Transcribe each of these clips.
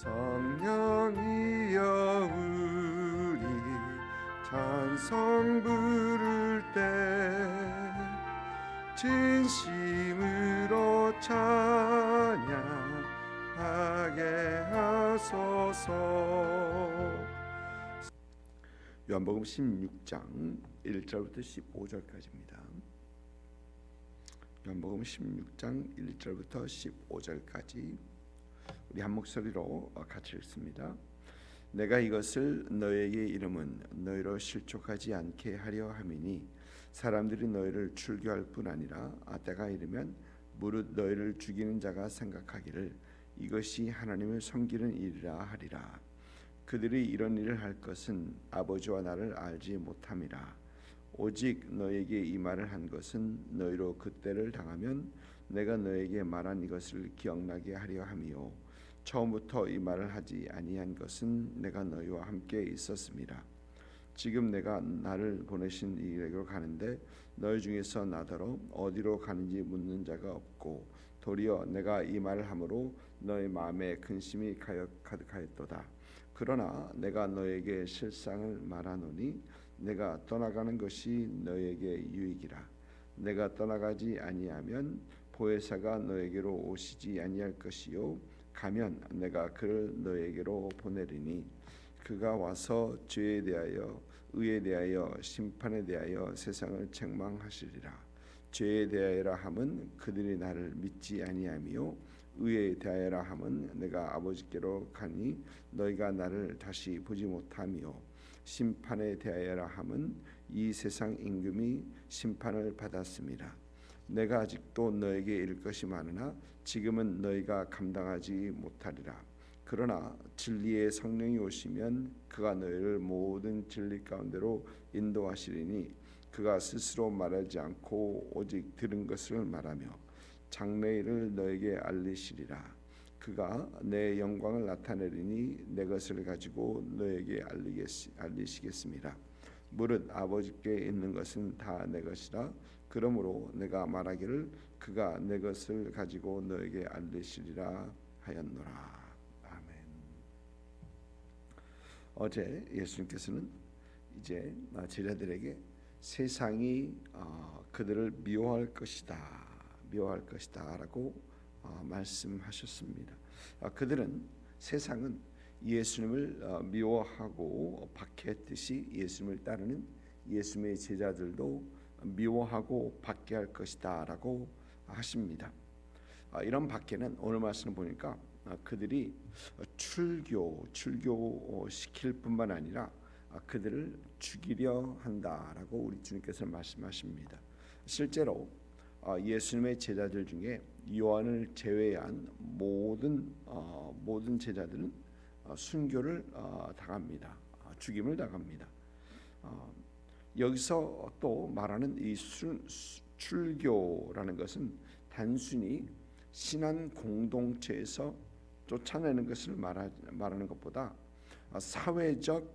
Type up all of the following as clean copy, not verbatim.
성령이여 우리 찬송 부를 때 진심으로 찬양하게 하소서. 요한복음 16장 1절부터 15절까지입니다. 요한복음 16장 1절부터 15절까지 우리 한 목소리로 같이 읽습니다. 내가 이것을 너에게 이름은 너희로 실족하지 않게 하려 함이니 사람들이 너희를 출교할 뿐 아니라 때가 이르면 무릇 너희를 죽이는 자가 생각하기를 이것이 하나님을 섬기는 일이라 하리라. 그들이 이런 일을 할 것은 아버지와 나를 알지 못함이라. 오직 너에게 이 말을 한 것은 너희로 그때를 당하면 내가 너에게 말한 이것을 기억나게 하려 함이요 처음부터 이 말을 하지 아니한 것은 내가 너희와 함께 있었음이라. 지금 내가 나를 보내신 이에게로 가는데 너희 중에서 나더러 어디로 가는지 묻는 자가 없고 도리어 내가 이 말을 함으로 너희 마음에 근심이 가득하였도다. 그러나 내가 너에게 실상을 말하노니 내가 떠나가는 것이 너에게 유익이라. 내가 떠나가지 아니하면 보혜사가 너에게로 오시지 아니할 것이요 가면 내가 그를 너에게로 보내리니 그가 와서 죄에 대하여 의에 대하여 심판에 대하여 세상을 책망하시리라. 죄에 대하여라 함은 그들이 나를 믿지 아니하며 의에 대하여라 함은 내가 아버지께로 가니 너희가 나를 다시 보지 못하며 심판에 대하여라 함은 이 세상 임금이 심판을 받았음이라. 내가 아직도 너에게 이를 것이 많으나 지금은 너희가 감당하지 못하리라. 그러나 진리의 성령이 오시면 그가 너희를 모든 진리 가운데로 인도하시리니 그가 스스로 말하지 않고 오직 들은 것을 말하며 장래일을 너에게 알리시리라. 그가 내 영광을 나타내리니 내 것을 가지고 너에게 알리시겠습니다. 무릇 아버지께 있는 것은 다 내 것이라. 그러므로 내가 말하기를 그가 내 것을 가지고 너에게 알리시리라 하였노라. 아멘. 어제 예수님께서는 이제 제자들에게 세상이 그들을 미워할 것이다라고 말씀하셨습니다. 세상은 예수님을 미워하고 박해했듯이 예수님을 따르는 예수님의 제자들도 미워하고 박해할 것이다라고 하십니다. 이런 박해는 오늘 말씀을 보니까 그들이 출교 시킬 뿐만 아니라 그들을 죽이려 한다라고 우리 주님께서 말씀하십니다. 실제로 예수님의 제자들 중에 요한을 제외한 모든 제자들은 순교를 당합니다. 죽임을 당합니다. 여기서 또 말하는 이 출교라는 것은 단순히 신앙 공동체에서 쫓아내는 것을 말하는 것보다 사회적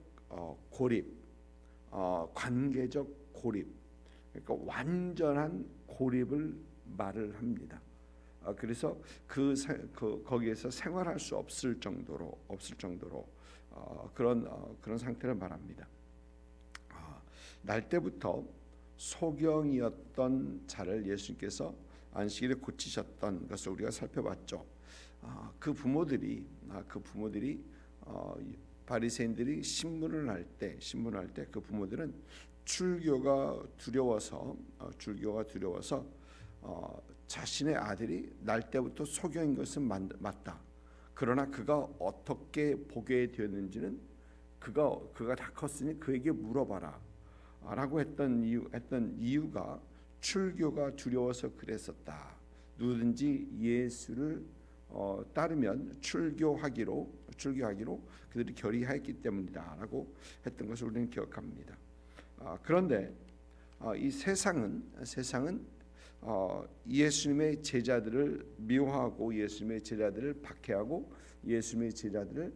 고립, 관계적 고립, 그러니까 완전한 고립을 말을 합니다. 그래서 거기에서 생활할 수 없을 정도로 그런 상태를 말합니다. 날 때부터 소경이었던 자를 예수님께서 안식일에 고치셨던 것을 우리가 살펴봤죠. 그 부모들이 바리새인들이 신문을 할 때 그 부모들은 출교가 두려워서 자신의 아들이 날 때부터 소경인 것은 맞다. 그러나 그가 어떻게 보게 되었는지는 그가 다 컸으니 그에게 물어봐라. 라고 했던 이유가 출교가 두려워서 그랬었다. 누구든지 예수를 따르면 출교하기로 그들이 결의하였기 때문이다라고 했던 것을 우리는 기억합니다. 그런데 이 세상은 예수님의 제자들을 미워하고 예수님의 제자들을 박해하고 예수님의 제자들을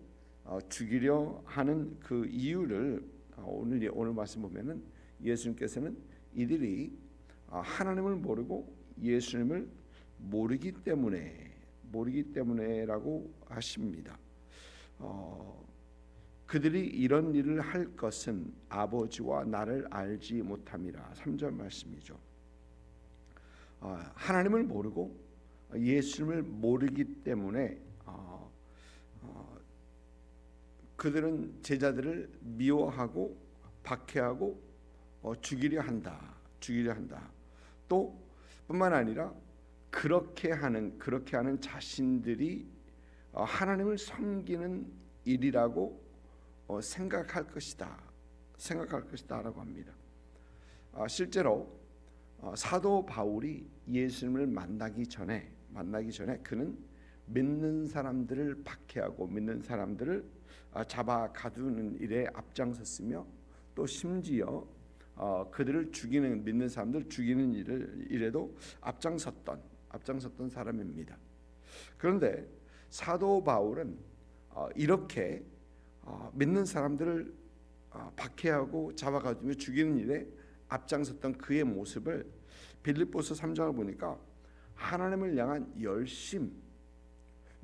죽이려 하는 그 이유를 오늘 말씀 보면은 예수님께서는 이들이 하나님을 모르고 예수님을 모르기 때문에라고 하십니다. 그들이 이런 일을 할 것은 아버지와 나를 알지 못함이라. 3절 말씀이죠. 하나님을 모르고 예수님을 모르기 때문에 그들은 제자들을 미워하고 박해하고 죽이려 한다. 또 뿐만 아니라 그렇게 하는 자신들이 하나님을 섬기는 일이라고 생각할 것이다라고 합니다. 실제로 사도 바울이 예수님을 만나기 전에 그는 믿는 사람들을 박해하고 믿는 사람들을 잡아 가두는 일에 앞장섰으며 또 심지어 그들을 죽이는 믿는 사람들 죽이는 일에도 앞장섰던 사람입니다. 그런데 사도 바울은 이렇게 믿는 사람들을 박해하고 잡아가지고 죽이는 일에 앞장섰던 그의 모습을 빌립보서 3장을 보니까 하나님을 향한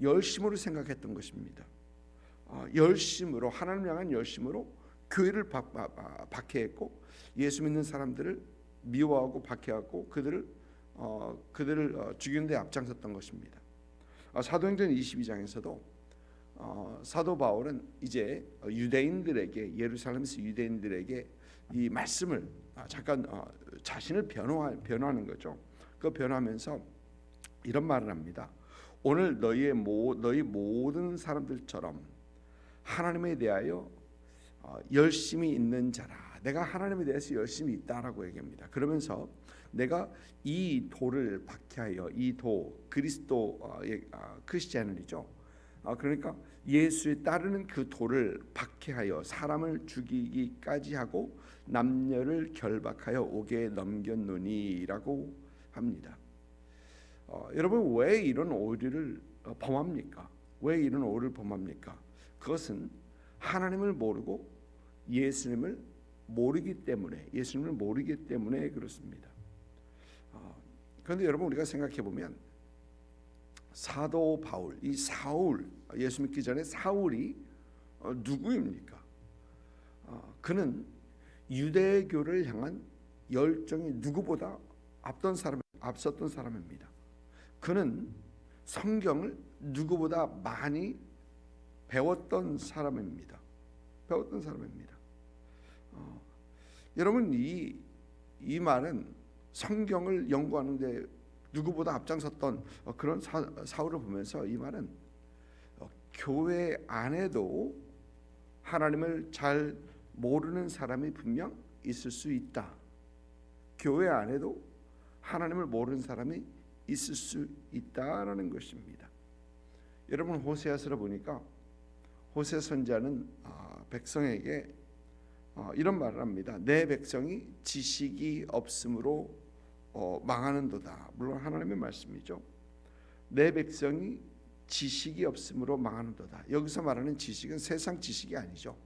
열심으로 생각했던 것입니다. 하나님을 향한 열심으로 교회를 박해했고 예수 믿는 사람들을 미워하고 박해하고 그들을 죽이는 데 앞장섰던 것입니다. 사도행전 22장에서도 사도 바울은 이제 예루살렘에서 유대인들에게 이 말씀을 잠깐 자신을 변호하는 거죠. 그 변호하면서 이런 말을 합니다. 오늘 너희 모든 사람들처럼 하나님에 대하여 열심히 있는 자라. 내가 하나님에 대해서 열심히 있다라고 얘기합니다. 그러면서 내가 이 도를 박해하여 그리스도의 크리스찬이죠. 그러니까 예수에 따르는 그 도를 박해하여 사람을 죽이기까지 하고 남녀를 결박하여 옥에 넘겼노니라고 합니다. 여러분 왜 이런 오류를 범합니까? 그것은 하나님을 모르고 예수님을 모르기 때문에 그렇습니다. 그런데 여러분 우리가 생각해 보면 사도 바울, 이 사울, 예수 믿기 전에 사울이 누구입니까? 그는 유대교를 향한 열정이 누구보다 앞섰던 사람입니다. 그는 성경을 누구보다 많이 배웠던 사람입니다. 여러분 이 말은 성경을 연구하는데 누구보다 앞장섰던 그런 사울을 보면서 이 말은 교회 안에도 하나님을 잘 모르는 사람이 분명 있을 수 있다. 교회 안에도 하나님을 모르는 사람이 있을 수 있다라는 것입니다. 여러분 호세아서를 보니까 호세 선지자는 백성에게 이런 말을 합니다. 내 백성이 지식이 없으므로 망하는도다. 물론 하나님의 말씀이죠. 내 백성이 지식이 없으므로 망하는도다. 여기서 말하는 지식은 세상 지식이 아니죠.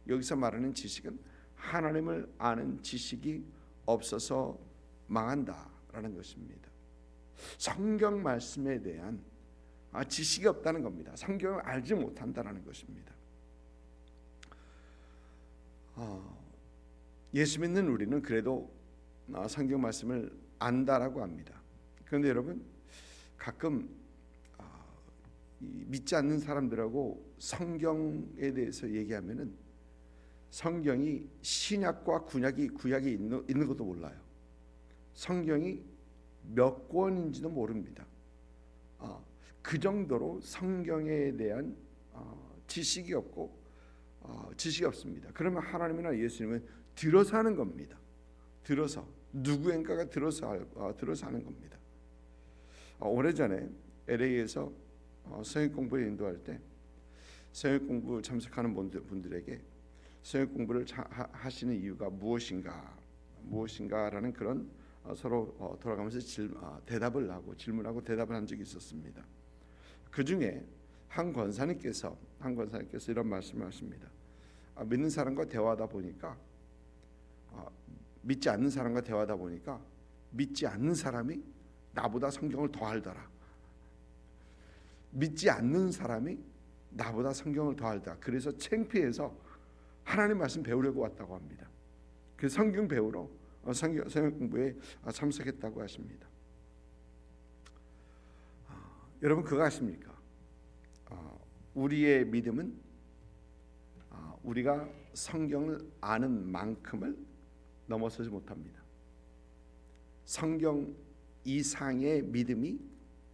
여기서 말하는 지식은 하나님을 아는 지식이 없어서 망한다라는 것입니다. 성경 말씀에 대한 지식이 없다는 겁니다. 성경을 알지 못한다라는 것입니다. 예수 믿는 우리는 그래도 성경 말씀을 안다라고 합니다. 그런데 여러분 가끔 믿지 않는 사람들하고 성경에 대해서 얘기하면은 성경이 신약과 구약이 있는 것도 몰라요. 성경이 몇 권인지도 모릅니다. 그 정도로 성경에 대한 지식이 없습니다. 그러면 하나님이나 예수님은 들어서 하는 겁니다. 누구인가가 들어서 하는 겁니다. 오래전에 LA에서 성역 공부를 인도할 때 성역 공부 참석하는 분들에게 성역 공부를 하시는 이유가 무엇인가라는 그런 서로 돌아가면서 질문하고 대답을 한 적이 있었습니다. 그 중에 한 권사님께서 이런 말씀을 하십니다. 믿는 사람과 대화하다 보니까 믿지 않는 사람과 대화하다 보니까 믿지 않는 사람이 나보다 성경을 더 알더라. 믿지 않는 사람이 나보다 성경을 더 알다. 그래서 창피해서 하나님 말씀 배우려고 왔다고 합니다. 그 성경 배우러 성경 공부에 참석했다고 하십니다. 여러분 그거 아십니까? 우리의 믿음은 우리가 성경을 아는 만큼을 넘어서지 못합니다. 성경 이상의 믿음이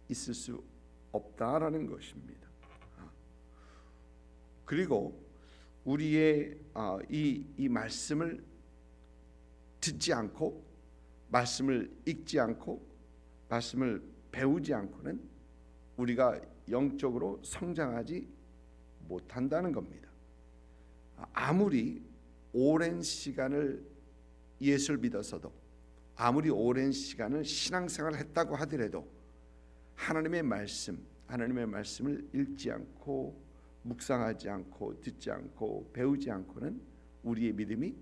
있을 수 없다라는 것입니다. 그리고 우리의 이 말씀을 듣지 않고 말씀을 읽지 않고 말씀을 배우지 않고는 우리가 영적으로 성장하지 못한다는 겁니다. 아무리 오랜 시간을 예수를 믿어서도 아무리 오랜 시간을 신앙생활을 했다고 하더라도 하나님의 말씀을 읽지 않고 묵상하지 않고 듣지 않고 배우지 않고는 우리의 믿음이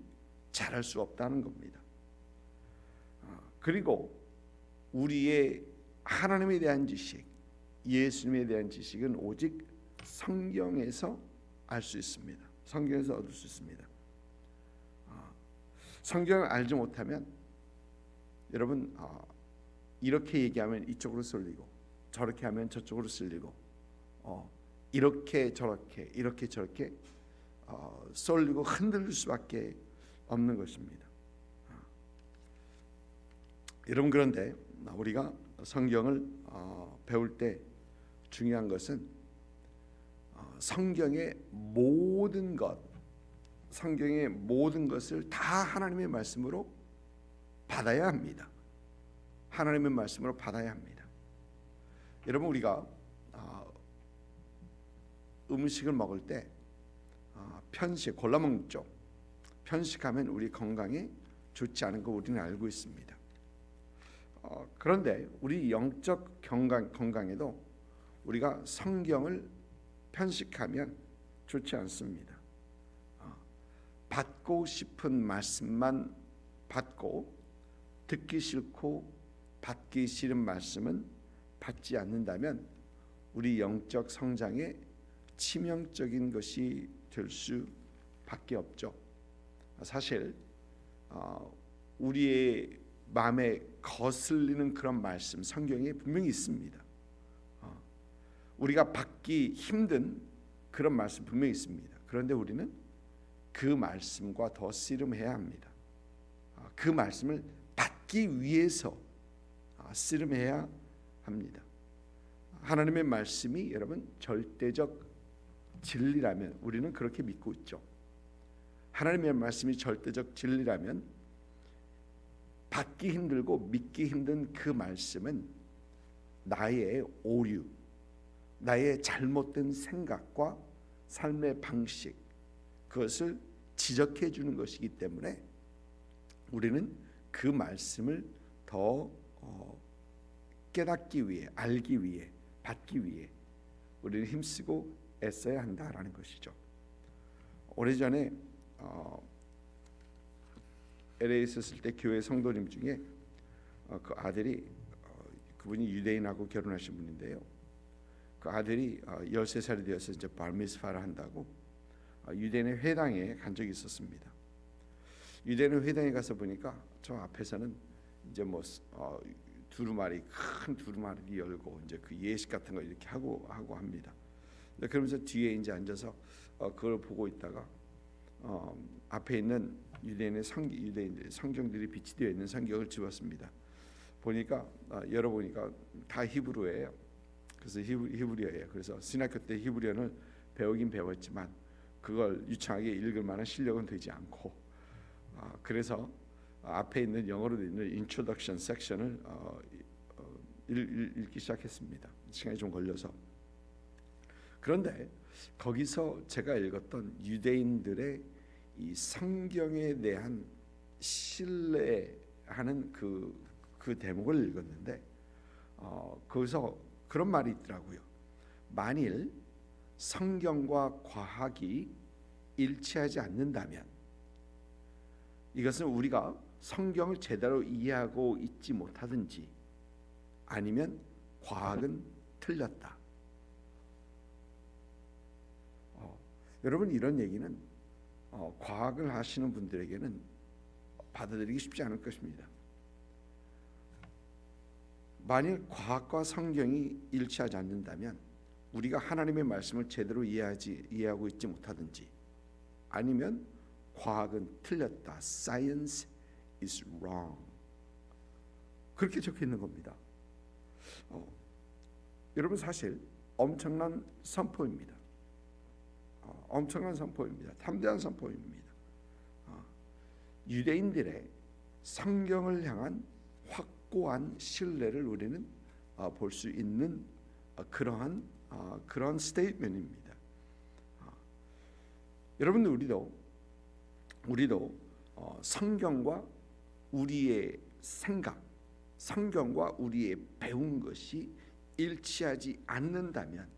자랄 수 없다는 겁니다. 그리고 우리의 하나님에 대한 지식, 예수님에 대한 지식은 오직 성경에서 알 수 있습니다. 성경에서 얻을 수 있습니다. 성경을 알지 못하면 여러분 이렇게 얘기하면 이쪽으로 쏠리고 저렇게 하면 저쪽으로 쏠리고 이렇게 저렇게 쏠리고 흔들릴 수밖에 없는 것입니다. 여러분 그런데 우리가 성경을 배울 때 중요한 것은 성경의 모든 것을 다 하나님의 말씀으로 받아야 합니다. 하나님의 말씀으로 받아야 합니다. 여러분 우리가 음식을 먹을 때 골라 먹는 쪽 편식하면 우리 건강에 좋지 않은 거 우리는 알고 있습니다. 그런데 우리 영적 건강에도 우리가 성경을 편식하면 좋지 않습니다. 받고 싶은 말씀만 받고 듣기 싫고 받기 싫은 말씀은 받지 않는다면 우리 영적 성장에 치명적인 것이 될 수밖에 없죠. 사실 우리의 마음에 거슬리는 그런 말씀 성경에 분명히 있습니다. 우리가 받기 힘든 그런 말씀 분명히 있습니다. 그런데 우리는 그 말씀과 더 씨름해야 합니다. 그 말씀을 받기 위해서 씨름해야 합니다. 하나님의 말씀이 여러분 절대적 진리라면 우리는 그렇게 믿고 있죠. 하나님의 말씀이 절대적 진리라면 받기 힘들고 믿기 힘든 그 말씀은 나의 오류, 나의 잘못된 생각과 삶의 방식, 그것을 지적해 주는 것이기 때문에 우리는 그 말씀을 더 깨닫기 위해, 알기 위해, 받기 위해 우리는 힘쓰고 애써야 한다라는 것이죠. 오래전에 LA에 있었을 때 교회 성도님 중에 그 아들이 그분이 유대인하고 결혼하신 분인데요. 그 아들이 13살이 되어서 이제 발미스파를 한다고 유대인의 회당에 간 적이 있었습니다. 유대인의 회당에 가서 보니까 저 앞에서는 이제 뭐 두루마리 큰 두루마리 열고 이제 그 예식 같은 거 이렇게 하고 합니다. 그러면서 뒤에 이제 앉아서 그걸 보고 있다가 앞에 있는 유대인의 성경들이 비치되어 있는 성경을 집었습니다. 보니까 열어보니까 다 히브리어예요. 그래서 히브리어예요. 그래서 신학교 때 히브리어를 배우긴 배웠지만 그걸 유창하게 읽을 만한 실력은 되지 않고 그래서 앞에 있는 영어로 되어 있는 인트로덕션 섹션을 읽기 시작했습니다. 시간이 좀 걸려서. 그런데 거기서 제가 읽었던 유대인들의 이 성경에 대한 신뢰하는 그 대목을 읽었는데 거기서 그런 말이 있더라고요. 만일 성경과 과학이 일치하지 않는다면 이것은 우리가 성경을 제대로 이해하고 있지 못하든지 아니면 과학은 틀렸다. 여러분, 이런 얘기는 과학을 하시는 분들에게는 받아들이기 쉽지 않을 것입니다. 만일 과학과 성경이 일치하지 않는다면 우리가 하나님의 말씀을 제대로 이해하고 있지 못하든지, 아니면 과학은 틀렸다, Science is wrong, 그렇게 적혀 있는 겁니다. 여러분, 사실 엄청난 선포입니다. 엄청난 선포입니다. 담대한 선포입니다. 유대인들의 성경을 향한 확고한 신뢰를 우리는 볼 수 있는 그러한 스테이트먼트입니다. 여러분, 우리도 성경과 우리의 생각, 성경과 우리의 배운 것이 일치하지 않는다면,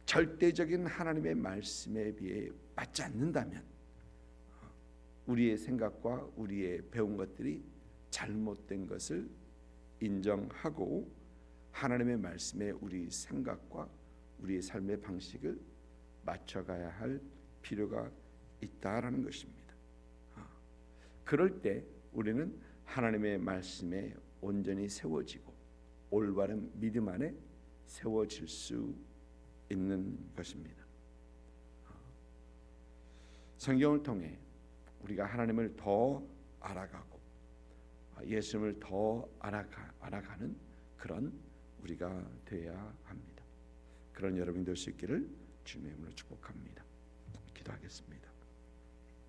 절대적인 하나님의 말씀에 비해 맞지 않는다면, 우리의 생각과 우리의 배운 것들이 잘못된 것을 인정하고 하나님의 말씀에 우리 생각과 우리의 삶의 방식을 맞춰가야 할 필요가 있다라는 것입니다. 그럴 때 우리는 하나님의 말씀에 온전히 세워지고 올바른 믿음 안에 세워질 수 있는 것입니다. 성경을 통해 우리가 하나님을 더 알아가고 예수님을 더 알아가는 그런 우리가 되어야 합니다. 그런 여러분 될 수 있기를 주님의 이름으로 축복합니다. 기도하겠습니다.